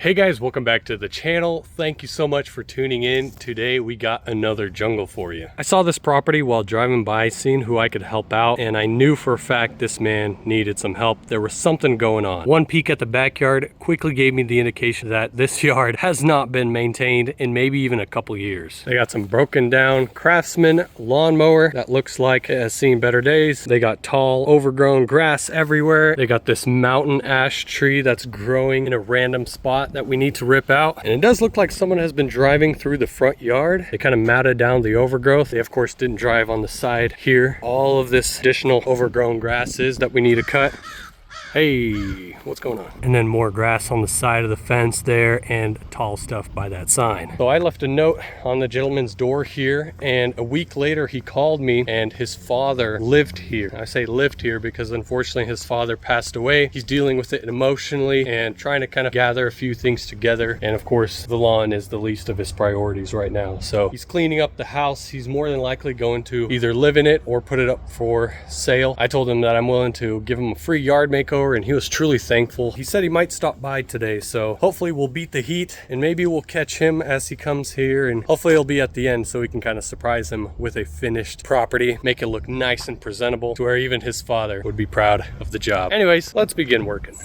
Hey guys, welcome back to the channel. Thank you so much for tuning in. Today we got another jungle for you. I saw this property while driving by, seeing who I could help out, and I knew for a fact this man needed some help. There was something going on. One peek at the backyard quickly gave me the indication that this yard has not been maintained in maybe even a couple years. They got some broken down Craftsman lawnmower that looks like it has seen better days. They got tall, overgrown grass everywhere. They got this mountain ash tree that's growing in a random spot that we need to rip out, and it does look like someone has been driving through the front yard. They kind of matted down the overgrowth. They of course didn't drive on the side here. All of this additional overgrown grasses that we need to cut. Hey, what's going on? And then more grass on the side of the fence there and tall stuff by that sign. So I left a note on the gentleman's door here, and a week later he called me, and his father lived here. I say lived here because unfortunately his father passed away. He's dealing with it emotionally and trying to kind of gather a few things together. And of course the lawn is the least of his priorities right now. So he's cleaning up the house. He's more than likely going to either live in it or put it up for sale. I told him that I'm willing to give him a free yard makeover, and he was truly thankful. He said he might stop by today, so hopefully we'll beat the heat and maybe we'll catch him as he comes here, and hopefully he'll be at the end so we can kind of surprise him with a finished property, make it look nice and presentable to where even his father would be proud of the job. Anyways, let's begin working.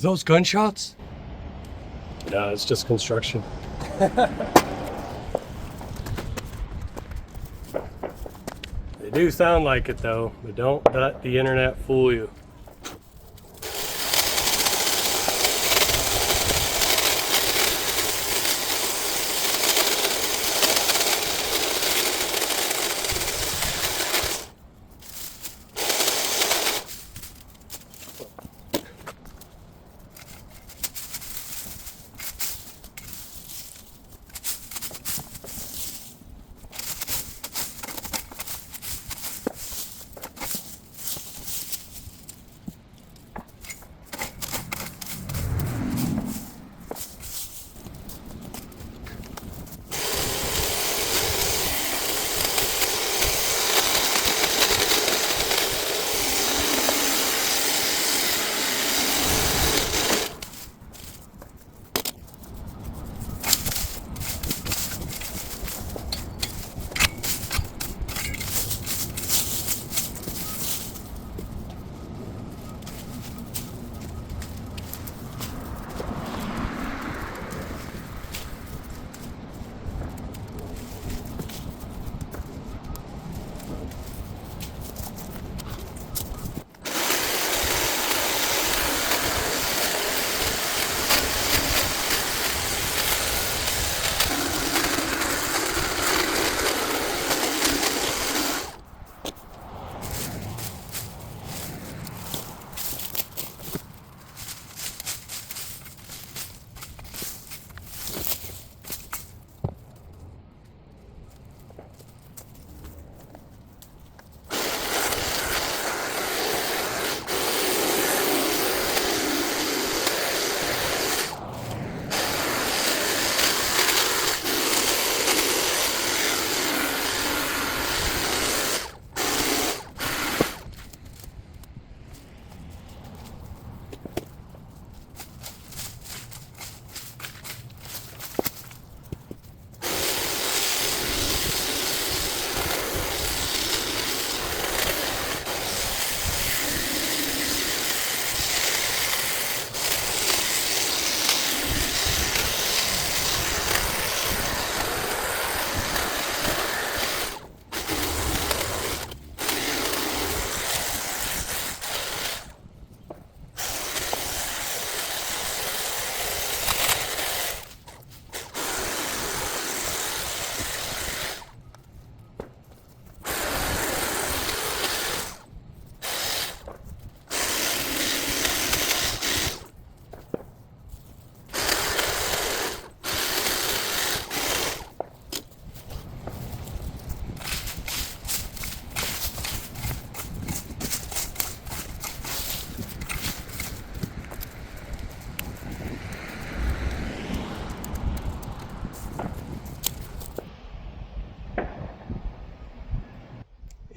Are those gunshots? No, it's just construction. They do sound like it though, but don't let the internet fool you.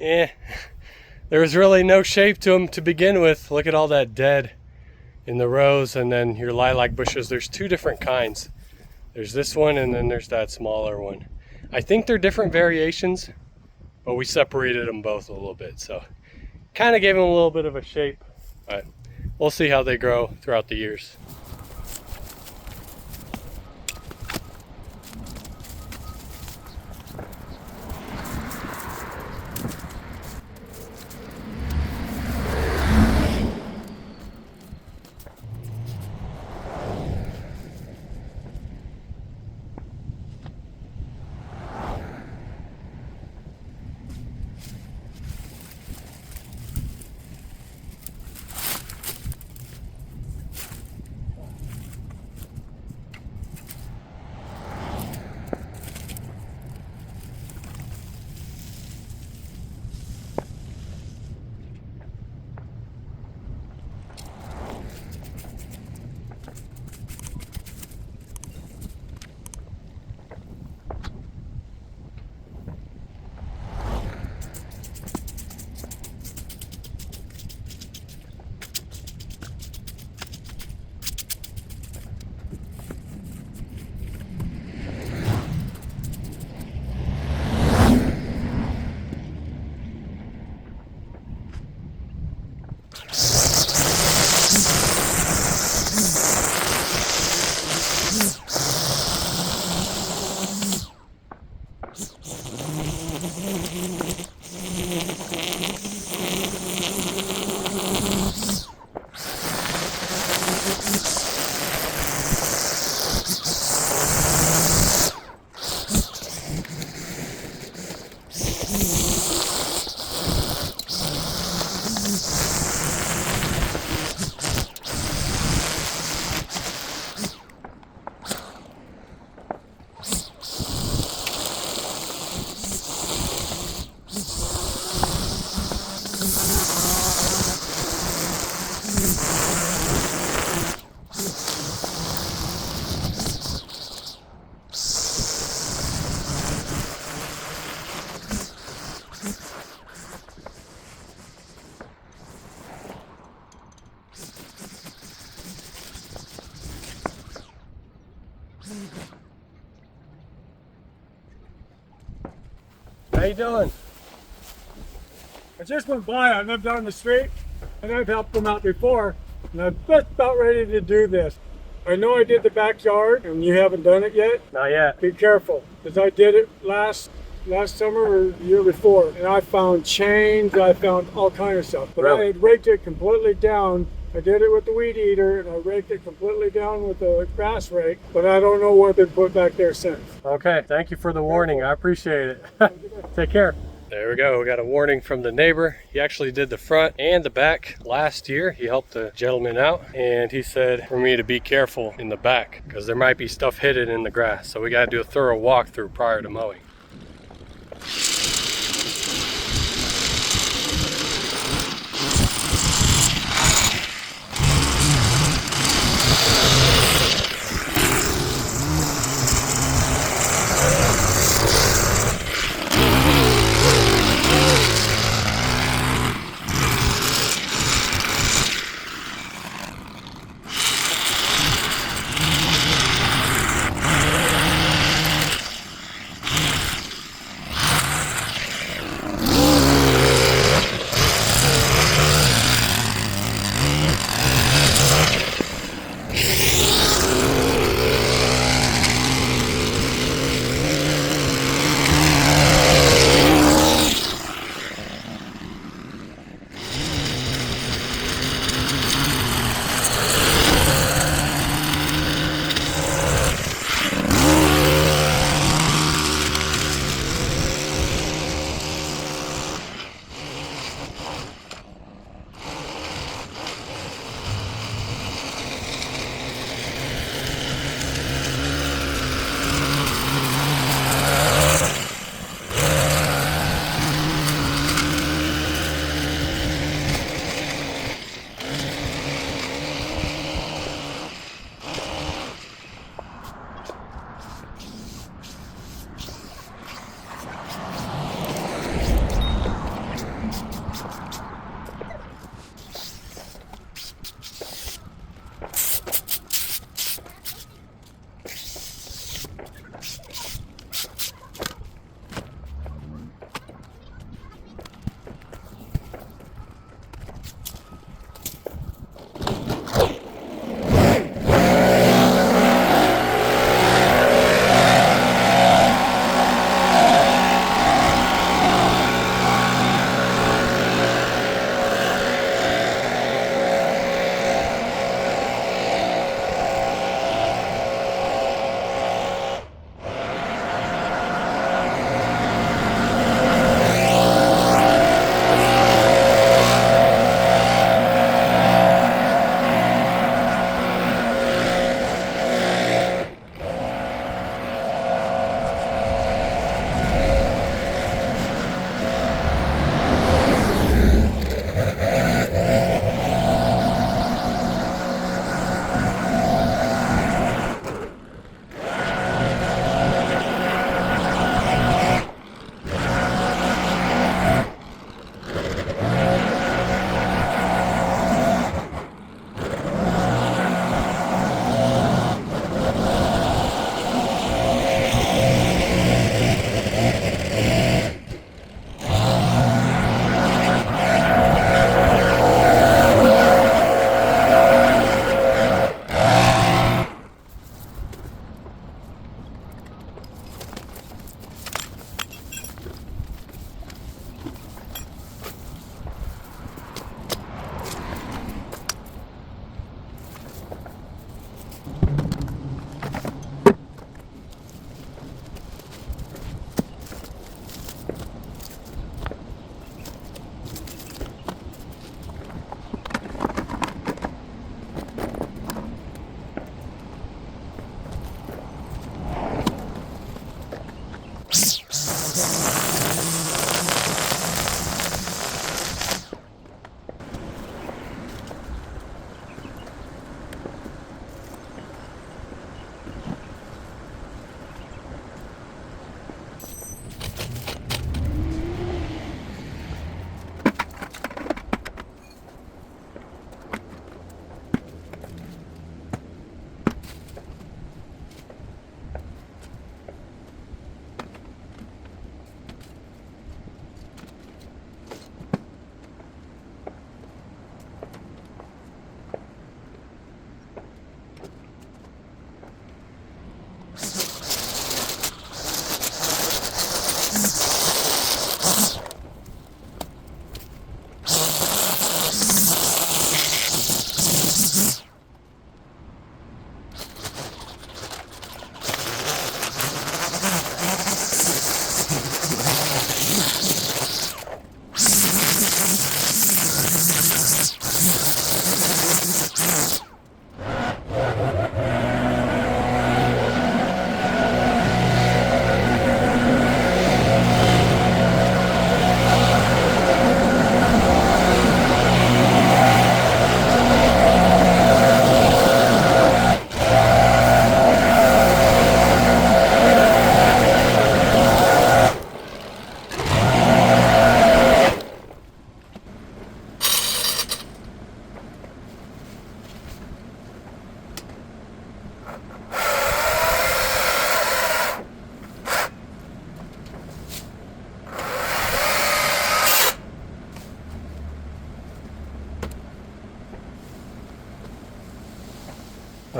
Yeah, there was really no shape to them to begin with. Look at all that dead in the rows, and then your lilac bushes. There's two different kinds. There's this one, and then there's that smaller one. I think they're different variations, but we separated them both a little bit, so kind of gave them a little bit of a shape, but we'll see how they grow throughout the years. How you doing? I just went by, I live down the street, and I've helped them out before, and I'm just about ready to do this. I know I did the backyard, and you haven't done it yet. Not yet. Be careful, because I did it last summer or the year before, and I found chains, I found all kind of stuff. But Really? I had raked it completely down. I did it with the weed eater, and I raked it completely down with the grass rake, but I don't know what they put back there since. Okay, thank you for the warning. I appreciate it. Take care. There we go. We got a warning from the neighbor. He actually did the front and the back last year. He helped the gentleman out, and he said for me to be careful in the back because there might be stuff hidden in the grass. So we got to do a thorough walkthrough prior to mowing.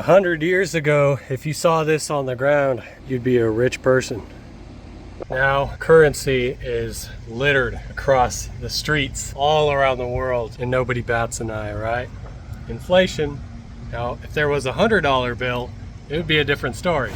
100 years ago, if you saw this on the ground, you'd be a rich person. Now, currency is littered across the streets all around the world, and nobody bats an eye, right? Inflation. Now, if there was a $100 bill, it would be a different story.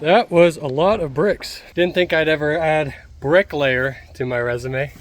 That was a lot of bricks. Didn't think I'd ever add bricklayer to my resume.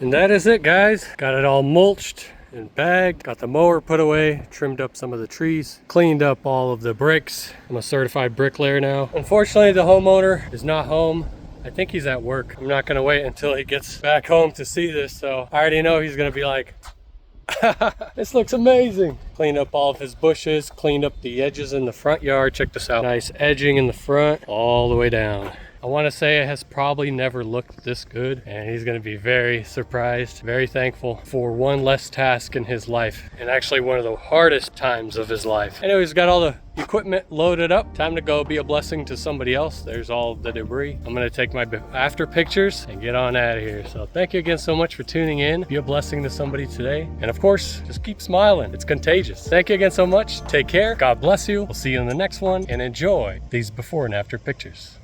And that is it, guys. Got it all mulched and bagged, got the mower put away, trimmed up some of the trees, cleaned up all of the bricks. I'm a certified bricklayer now. Unfortunately, the homeowner is not home. I think he's at work. I'm not gonna wait until he gets back home to see this, so I already know he's gonna be like, this looks amazing. Cleaned up all of his bushes, cleaned up the edges in the front yard. Check this out. Nice edging in the front all the way down. I want to say it has probably never looked this good, and he's going to be very surprised, very thankful for one less task in his life, and actually one of the hardest times of his life. Anyway, he's got all the equipment loaded up. Time to go be a blessing to somebody else. There's all the debris. I'm going to take my after pictures and get on out of here. So thank you again so much for tuning in. Be a blessing to somebody today. And of course, just keep smiling. It's contagious. Thank you again so much. Take care. God bless you. We'll see you in the next one, and enjoy these before and after pictures.